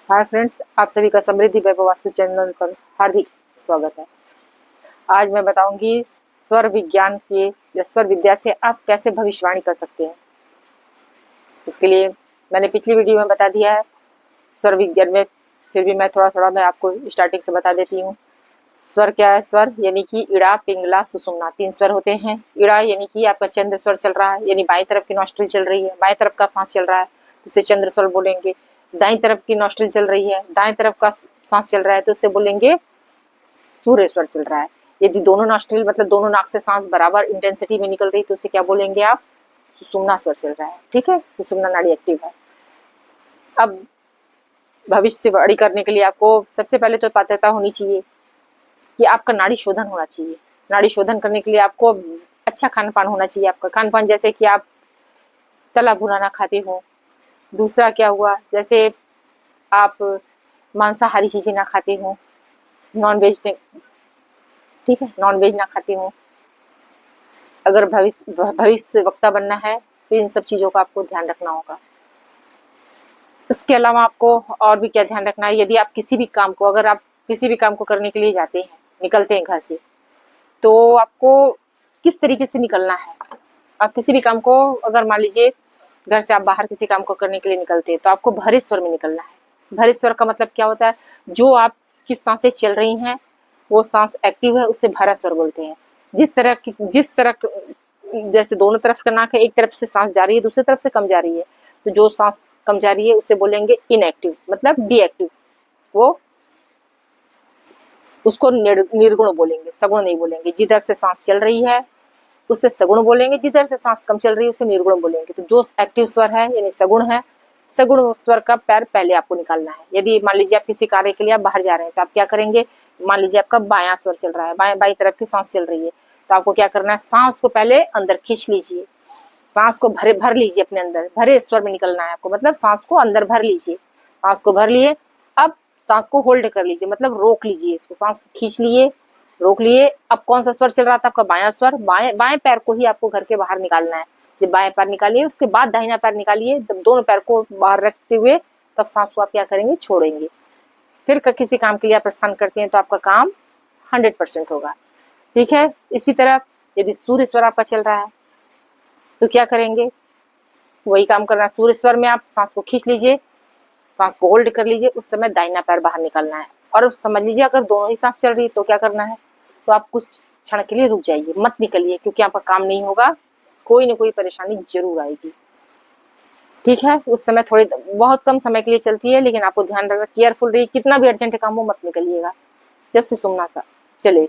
Hi friends, आप सभी का समृद्धि वैभव वास्तु चैनल पर हार्दिक स्वागत है। आज मैं बताऊंगी स्वर विज्ञान के या स्वर विद्या से आप कैसे भविष्यवाणी कर सकते हैं। इसके लिए मैंने पिछली वीडियो में बता दिया है स्वर विज्ञान में, फिर भी मैं थोड़ा मैं आपको स्टार्टिंग से बता देती हूँ। स्वर क्या है? स्वर यानी कि इड़ा, पिंगला, सुषुम्ना, 3 स्वर होते हैं। इड़ा यानी कि आपका चंद्र स्वर चल रहा है, यानी बाएं तरफ की नॉस्ट्रिल चल रही है, बाएं तरफ का सांस चल रहा है, उसे चंद्र स्वर बोलेंगे। दाएं तरफ की नॉस्ट्रिल चल रही है, दाएं तरफ का सांस चल रहा है, तो उसे बोलेंगे सूर्य स्वर चल रहा है। यदि दोनों नॉस्ट्रिल मतलब दोनों नाक से सांस बराबर इंटेंसिटी में निकल रही तो उसे क्या बोलेंगे आप? सुषुम्ना स्वर चल रहा है। ठीक है, सुषुम्ना नाड़ी एक्टिव है। अब भविष्यवाणी करने के लिए आपको सबसे पहले तो पात्रता होनी चाहिए कि आपका नाड़ी शोधन होना चाहिए। नाड़ी शोधन करने के लिए आपको अच्छा खान पान होना चाहिए। आपका खान पान जैसे कि आप तला भुना ना खाते हो। दूसरा क्या हुआ, जैसे आप मांसाहारी चीजें ना खाते हो, नॉन वेज, ठीक है, नॉन वेज ना खाते हो। अगर भविष्य वक्ता बनना है तो इन सब चीजों का आपको ध्यान रखना होगा। इसके अलावा आपको और भी क्या ध्यान रखना है, यदि आप किसी भी काम को, अगर आप किसी भी काम को करने के लिए जाते हैं, निकलते हैं घर से, तो आपको किस तरीके से निकलना है। आप किसी भी काम को, अगर मान लीजिए घर से आप बाहर किसी काम को करने के लिए निकलते हैं तो आपको भरे स्वर में निकलना है। भरे स्वर का मतलब क्या होता है? जो आपकी सांसें चल रही हैं वो सांस एक्टिव है, उसे भरा स्वर बोलते हैं। जिस तरह जैसे दोनों तरफ का नाक है, एक तरफ से सांस जा रही है, दूसरी तरफ से कम जा रही है, तो जो सांस कम जा रही है उसे बोलेंगे इनएक्टिव, मतलब डी एक्टिव। वो उसको निर्गुण बोलेंगे, सगुण नहीं बोलेंगे। जिधर से सांस चल रही है उसे सगुण बोलेंगे, जिधर से सांस कम चल रही है उसे निर्गुण बोलेंगे। तो जो एक्टिव स्वर है यानी सगुण है, सगुण स्वर का पैर पहले आपको निकालना है। यदि मान लीजिए आप किसी कार्य के लिए आप बाहर जा रहे हैं तो आप क्या करेंगे, मान लीजिए आपका बायां स्वर चल रहा है, बाएं तरफ की सांस चल रही है, तो आपको क्या करना है, सांस को पहले अंदर खींच लीजिए, सांस को भर लीजिए अपने अंदर, भरे स्वर में निकलना है आपको, मतलब सांस को अंदर भर लीजिए। सांस को भर लिए, अब सांस को होल्ड कर लीजिए, मतलब रोक लीजिए इसको, सांस को खींच लिए, रोक लिए। अब कौन सा स्वर चल रहा था आपका? बायां स्वर। बाएं पैर को ही आपको घर के बाहर निकालना है। जब बाएं पैर निकालिए उसके बाद दाहिना पैर निकालिए, जब दोनों पैर को बाहर रखते हुए तब सांस को आप क्या करेंगे, छोड़ेंगे। फिर किसी काम के लिए आप प्रस्थान करते हैं तो आपका काम 100% होगा। ठीक है, इसी तरह यदि सूर्य स्वर आपका चल रहा है तो क्या करेंगे, वही काम करना है। सूर्य स्वर में आप सांस को खींच लीजिए, सांस को होल्ड कर लीजिए, उस समय दाहिना पैर बाहर निकालना है। और समझ लीजिए अगर दोनों ही सांस चल रही है तो क्या करना है, तो आप कुछ क्षण के लिए रुक जाइए, मत निकलिए, क्योंकि आपका काम नहीं होगा, कोई ना कोई परेशानी जरूर आएगी। ठीक है, उस समय थोड़ी बहुत कम समय के लिए चलती है, लेकिन आपको ध्यान रखना, केयरफुल रहिए, कितना भी अर्जेंट काम हो मत निकलिएगा जब से सुनना था चले।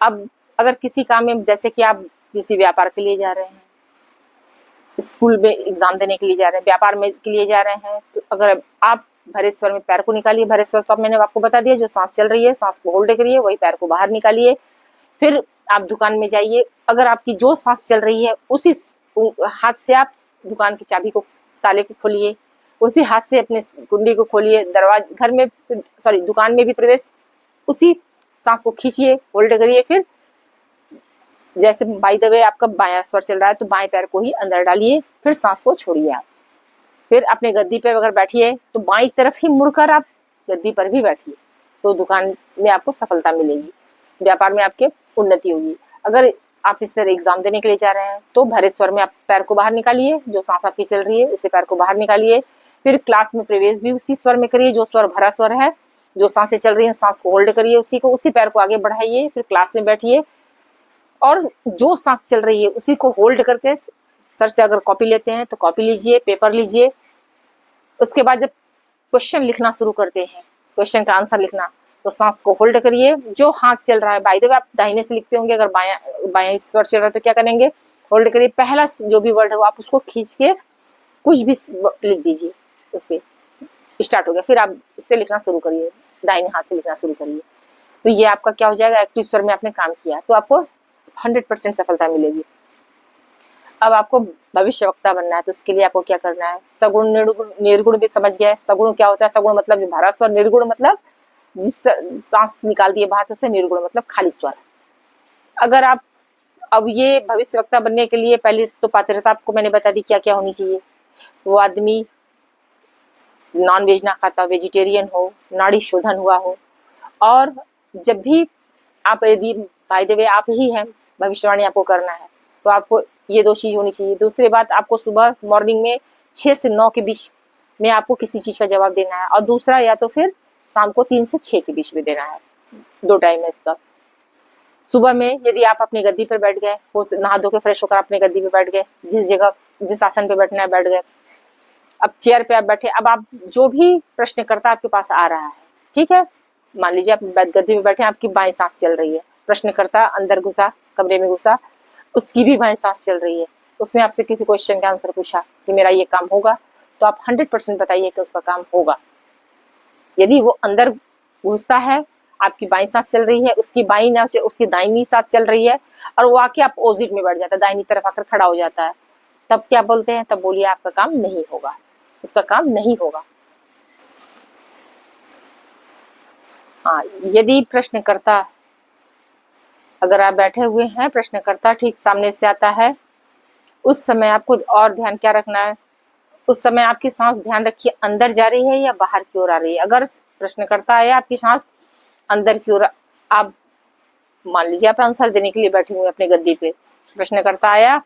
अब अगर किसी काम में, जैसे कि आप किसी व्यापार के लिए जा रहे हैं, स्कूल में एग्जाम देने के लिए जा रहे हैं, व्यापार में के लिए जा रहे हैं, तो अगर आप भरे स्वर में पैर को निकालिए। भरे स्वर तो मैंने आपको बता दिया, जो सांस चल रही है सांस को होल्ड करिए, वही पैर को बाहर निकालिए। फिर आप दुकान में जाइए, अगर आपकी जो सांस चल रही है उसी हाथ से आप दुकान की चाबी को, ताले को खोलिए, उसी हाथ से अपने कुंडी को खोलिए। दरवाजे घर में, सॉरी दुकान में भी प्रवेश उसी सांस को खींचिए, होल्ड करिए। फिर जैसे बाय द वे आपका बायां स्वर चल रहा है तो बाएं पैर को ही अंदर डालिए, फिर सांस को छोड़िए। आप फिर अपने गद्दी पे अगर बैठिए तो बाईं तरफ ही मुड़कर आप गद्दी पर भी बैठिए, तो दुकान में आपको सफलता मिलेगी, व्यापार में आपके उन्नति होगी। अगर आप इस तरह एग्जाम देने के लिए जा रहे हैं तो भरे स्वर में आप पैर को बाहर निकालिए, जो सांस आपकी चल रही है उसे पैर को बाहर निकालिए। फिर क्लास में प्रवेश भी उसी स्वर में करिए, जो स्वर भरा स्वर है, जो सांसें चल रही है सांस को होल्ड करिए, उसी पैर को आगे बढ़ाइए, फिर क्लास में बैठिए और जो सांस चल रही है उसी को होल्ड करके, सर से अगर कॉपी लेते हैं तो कॉपी लीजिए, पेपर लीजिए। उसके बाद जब क्वेश्चन लिखना शुरू करते हैं, क्वेश्चन का आंसर लिखना, तो सांस को होल्ड करिए, जो हाथ चल रहा है, बाय द वे आप दाहिने से लिखते होंगे, अगर बायां स्वर चल रहा है तो क्या करेंगे, होल्ड करिए, पहला जो भी वर्ड है वो आप उसको खींच के कुछ भी लिख दीजिए, उस पर स्टार्ट हो गया। फिर आप इससे लिखना शुरू करिए, दाहिने हाथ से लिखना शुरू करिए। तो ये आपका क्या हो जाएगा, एक्टिव स्वर में आपने काम किया, तो आपको 100% सफलता मिलेगी। अब आपको भविष्य वक्ता बनना है तो उसके लिए आपको क्या करना है, सगुण निर्गुण भी समझ गया है। सगुण क्या होता है? सगुण मतलब भरा स्वर, निर्गुण मतलब जिस सांस निकाल दिए बाहर तो उसे निर्गुण मतलब खाली स्वर। अगर आप, अब ये भविष्य वक्ता बनने के लिए पहले तो पात्रता आपको मैंने बता दी क्या क्या होनी चाहिए। वो आदमी नॉन वेज ना खाता, वेजिटेरियन हो, नाड़ी शोधन हुआ हो, और जब भी आप, यदि बाय द वे आप ही हैं, भविष्यवाणी आपको करना है, तो आपको ये 2 चीज होनी चाहिए। दूसरी बात, आपको सुबह मॉर्निंग में 6 से 9 के बीच में आपको किसी चीज का जवाब देना है, और दूसरा या तो फिर शाम को 3 से 6 के बीच में देना है। 2 टाइम है इसका। सुबह में यदि आप अपनी गद्दी पर बैठ गए, नहा धो के फ्रेश होकर अपनी गद्दी पे बैठ गए, जिस जगह जिस आसन पे बैठना है बैठ गए, अब चेयर पे आप बैठे, अब आप जो भी प्रश्नकर्ता आपके पास आ रहा है, ठीक है, मान लीजिए आप गद्दी पे बैठे, आपकी बाएं सांस चल रही है, प्रश्नकर्ता अंदर घुसा, कमरे में घुसा, उसकी भी बाएं सांस चल रही है, उसने आपसे किसी क्वेश्चन का आंसर पूछा कि मेरा ये काम होगा, तो आप 100% बताइए कि उसका काम होगा। यदि वो अंदर घुसता है, आपकी बाईं सांस चल रही है, उसकी बाईं ना उसकी दाहिनी सांस चल रही है, और वो आके आप अपोजिट में बैठ जाता है, दाहिनी तरफ आकर खड़ा हो जाता है, तब क्या बोलते हैं? तब बोलिए आपका काम नहीं होगा, उसका काम नहीं होगा। हाँ, यदि प्रश्नकर्ता, अगर आप बैठे हुए हैं, प्रश्नकर्ता ठीक सामने से आता है, उस समय आपको और ध्यान क्या रखना है? उस समय आपकी सांस, ध्यान रखिए, अंदर जा रही है या बाहर की ओर आ रही है। अगर प्रश्नकर्ता आया, आपकी सांस अंदर की ओर, आप मान लीजिए आप आंसर देने के लिए बैठे हुए अपने गद्दी पे, प्रश्नकर्ता आया,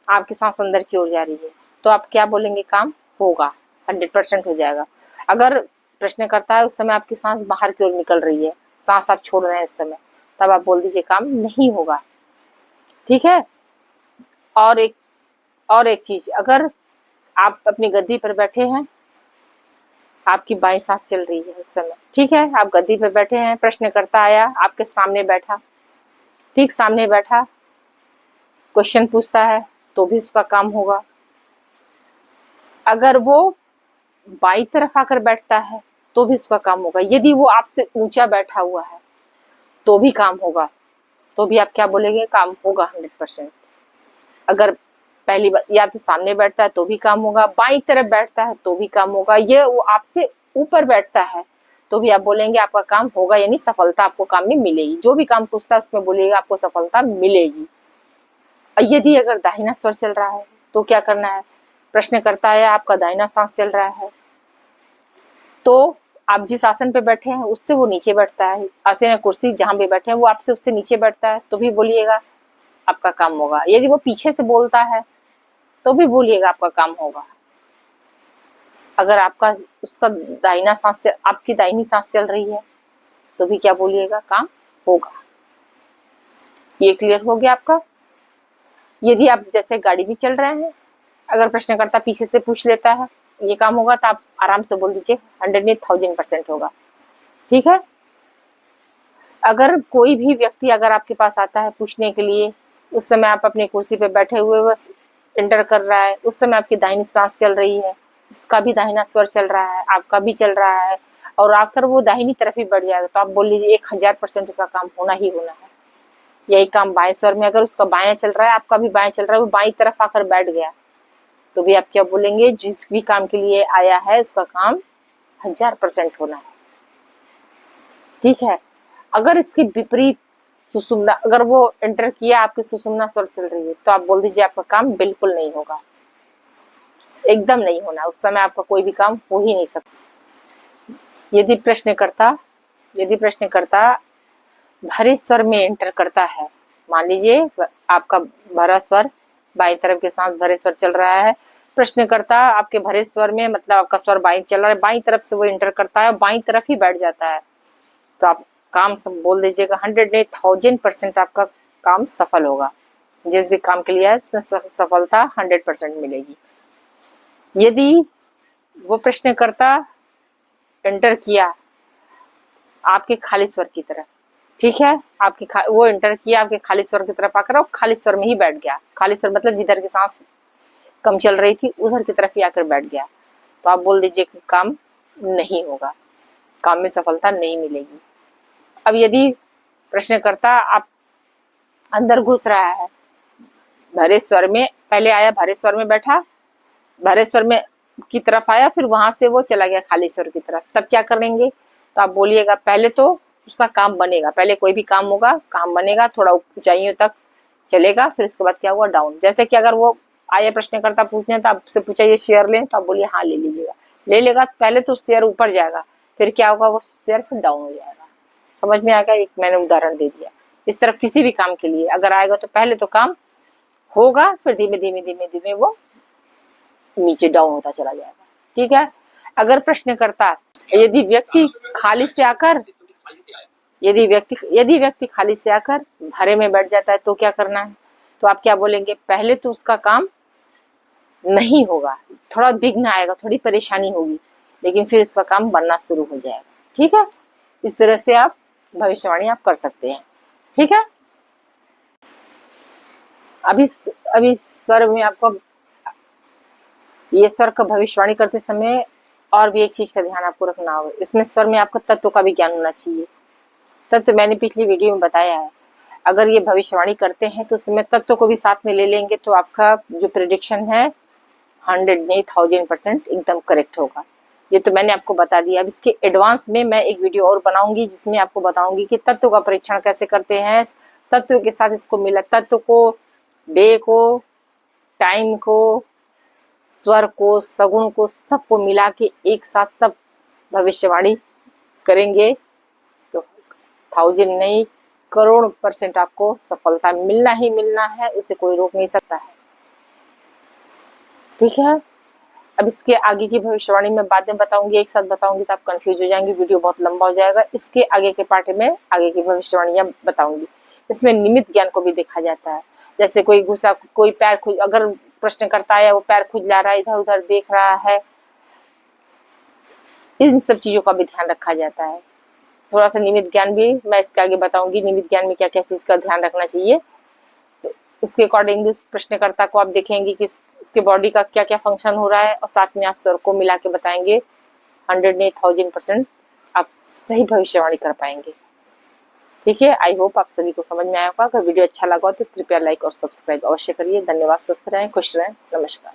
आपकी सांस अंदर की ओर जा रही है, तो आप क्या बोलेंगे? काम होगा, 100% हो जाएगा। अगर प्रश्नकर्ता है, उस समय आपकी सांस बाहर की ओर निकल रही है, सांस आप छोड़ रहे हैं उस समय, तब आप बोल दीजिए काम नहीं होगा। ठीक है। और एक चीज, अगर आप अपनी गद्दी पर बैठे हैं, आपकी बाईं सांस चल रही है उस समय, ठीक है, आप गद्दी पर बैठे हैं, प्रश्नकर्ता आया, आपके सामने बैठा, ठीक सामने बैठा, क्वेश्चन पूछता है, तो भी उसका काम होगा। अगर वो बाईं तरफ आकर बैठता है, तो भी उसका काम होगा। यदि वो आपसे ऊंचा बैठा हुआ है, तो भी काम होगा, तो भी आप क्या बोलेंगे? काम होगा 100%। अगर पहली बार, या तो सामने बैठता है तो भी काम होगा, बाईं तरफ बैठता है तो भी काम होगा, ये वो आपसे ऊपर बैठता है तो भी आप बोलेंगे आपका काम होगा, यानी सफलता आपको काम में मिलेगी। जो भी काम पूछता है उसमें बोलिएगा आपको सफलता मिलेगी। और यदि अगर दाहिना स्वर चल रहा है, तो क्या करना है? प्रश्नकर्ता है, आपका दाहिना सांस चल रहा है, तो आप जिस आसन पे बैठे हैं उससे वो नीचे बैठता है, आसन या कुर्सी जहां पे बैठे हैं वो आपसे उससे नीचे बैठता है, तो भी बोलिएगा आपका काम होगा। यदि वो पीछे से बोलता है, तो भी बोलिएगा आपका काम होगा। अगर आपका उसका दाहिना सांस, आपकी दाहिनी सांस चल रही है, तो भी क्या बोलिएगा? काम होगा। ये क्लियर हो गया आपका? यदि आप जैसे गाड़ी भी चल रहे हैं, अगर प्रश्नकर्ता पीछे से पूछ लेता है ये काम होगा, तो आप आराम से बोल दीजिए 100,000% होगा। ठीक है। अगर कोई भी व्यक्ति अगर आपके पास आता है पूछने के लिए, उस समय आप अपनी कुर्सी पे बैठे हुए बस इंटर कर रहा है, उस समय आपकी दाहिनी सांस चल रही है, उसका भी दाहिना स्वर चल रहा है, आपका भी चल रहा है, और आकर वो दाहिनी तरफ ही बढ़ जाएगा, तो आप बोल लीजिए 1000% उसका काम होना ही होना है। यही काम बाएं स्वर में, अगर उसका बायां चल रहा है, आपका भी बाएं चल रहा है, वो बाईं तरफ आकर बैठ गया, तो भी आप क्या बोलेंगे? जिस भी काम के लिए आया है उसका काम 1000% होना है। ठीक है। अगर इसके विपरीत सुषुम्ना, अगर वो एंटर किया, आपकी सुषुम्ना स्वर चल रही है, तो आप बोल दीजिए आपका काम बिल्कुल नहीं होगा, एकदम नहीं होना, उस समय आपका कोई भी काम हो ही नहीं सकता। यदि प्रश्नकर्ता भरे स्वर में एंटर करता है, मान लीजिए आपका भरा स्वर, बाईं तरफ के सांस भरे स्वर चल रहा है, प्रश्नकर्ता आपके भरे स्वर में, मतलब आपका स्वर बाईं चल रहा है, बाईं तरफ से वो एंटर करता है, बाईं तरफ ही बैठ जाता है, तो आप काम सब बोल दीजिएगा 100,000% आपका काम सफल होगा। जिस भी काम के लिए है इसमें सफलता 100% मिलेगी। यदि वो प्रश्नकर्ता एंटर किया आपके खाली स्वर की तरफ, ठीक है, वो एंटर किया आपके खाली स्वर की तरफ आकर, और खाली स्वर में ही बैठ गया, खाली स्वर मतलब जिधर की सांस कम चल रही थी उधर की तरफ ही आकर बैठ गया, तो आप बोल दीजिए कि काम नहीं होगा, काम में सफलता नहीं मिलेगी। अब यदि प्रश्नकर्ता आप अंदर घुस रहा है, भरे स्वर में पहले आया, भरे स्वर में बैठा, भरे स्वर में की तरफ आया, फिर वहां से वो चला गया खाली स्वर की तरफ, तब क्या करेंगे? तो आप बोलिएगा पहले तो उसका काम बनेगा, पहले कोई भी काम होगा, काम बनेगा, थोड़ा ऊंचाइयों तक चलेगा, फिर उसके बाद क्या हुआ? डाउन। जैसे कि अगर वो आए प्रश्नकर्ता पूछने, तो आपसे पूछा ये शेयर लें, तो आप बोलिए हाँ ले लीजिएगा, ले लेगा पहले तो शेयर ऊपर जाएगा, फिर क्या होगा, वो शेयर फिर डाउन हो जाएगा। समझ में आ गया? एक मैंने उदाहरण दे दिया। इस तरह किसी भी काम के लिए अगर आएगा तो पहले तो काम होगा, फिर धीमे धीमे धीमे धीमे वो नीचे डाउन होता चला जाएगा। ठीक है। अगर प्रश्नकर्ता यदि व्यक्ति खाली से आकर खाली से आकर भरे में बैठ जाता है तो क्या करना है? तो आप क्या बोलेंगे, पहले तो उसका काम नहीं होगा, थोड़ा विघ्न आएगा, थोड़ी परेशानी होगी, लेकिन फिर उसका काम बनना शुरू हो जाएगा। ठीक है। इस तरह से आप भविष्यवाणी आप कर सकते हैं। ठीक है। अभी स्वर में आपको, ये स्वर का भविष्यवाणी करते समय और भी एक चीज का ध्यान आपको रखना होगा, इसमें स्वर में आपको तत्व का भी ज्ञान होना चाहिए। तत्व मैंने पिछली वीडियो में बताया है। अगर ये भविष्यवाणी करते हैं तो उसमें तत्व को भी साथ में ले लेंगे तो आपका जो प्रेडिक्शन है 100 नहीं 1000% एकदम करेक्ट होगा। ये तो मैंने आपको बता दिया। अब इसके एडवांस में मैं एक वीडियो और बनाऊंगी जिसमें आपको बताऊंगी कि तत्व का परीक्षण कैसे करते हैं, तत्व के साथ इसको मिला, तत्व को, डे को, टाइम को, स्वर को, सगुण को, सबको मिला के एक साथ तब भविष्यवाणी करेंगे तो 1000 नहीं करोड़ % आपको सफलता मिलना ही मिलना है, उसे कोई रोक नहीं सकता है। ठीक है। अब इसके आगे की भविष्यवाणी मैं बाद में बताऊंगी, एक साथ बताऊंगी तो आप कंफ्यूज हो जाएंगे, वीडियो बहुत लंबा हो जाएगा। इसके आगे के पार्ट में आगे की भविष्यवाणियां बताऊंगी। इसमें निमित्त ज्ञान को भी देखा जाता है। जैसे कोई गुस्सा, कोई पैर खुज, अगर प्रश्न करता है वो पैर खुजला रहा है, इधर उधर देख रहा है, इन सब चीजों का भी ध्यान रखा जाता है। थोड़ा सा निमित्त ज्ञान भी मैं इसके आगे बताऊंगी, निमित्त ज्ञान में क्या क्या चीज का ध्यान रखना चाहिए। तो इसके अकॉर्डिंग उस प्रश्नकर्ता को आप देखेंगे कि इसके बॉडी का क्या क्या फंक्शन हो रहा है और साथ में आप स्वर को मिला के बताएंगे। 100 नहीं 1000% आप सही भविष्यवाणी कर पाएंगे। ठीक है। आई होप आप सभी को समझ में आया होगा। अगर वीडियो अच्छा लगा तो कृपया लाइक और सब्सक्राइब अवश्य करिए। धन्यवाद। स्वस्थ रहें, खुश रहें। नमस्कार।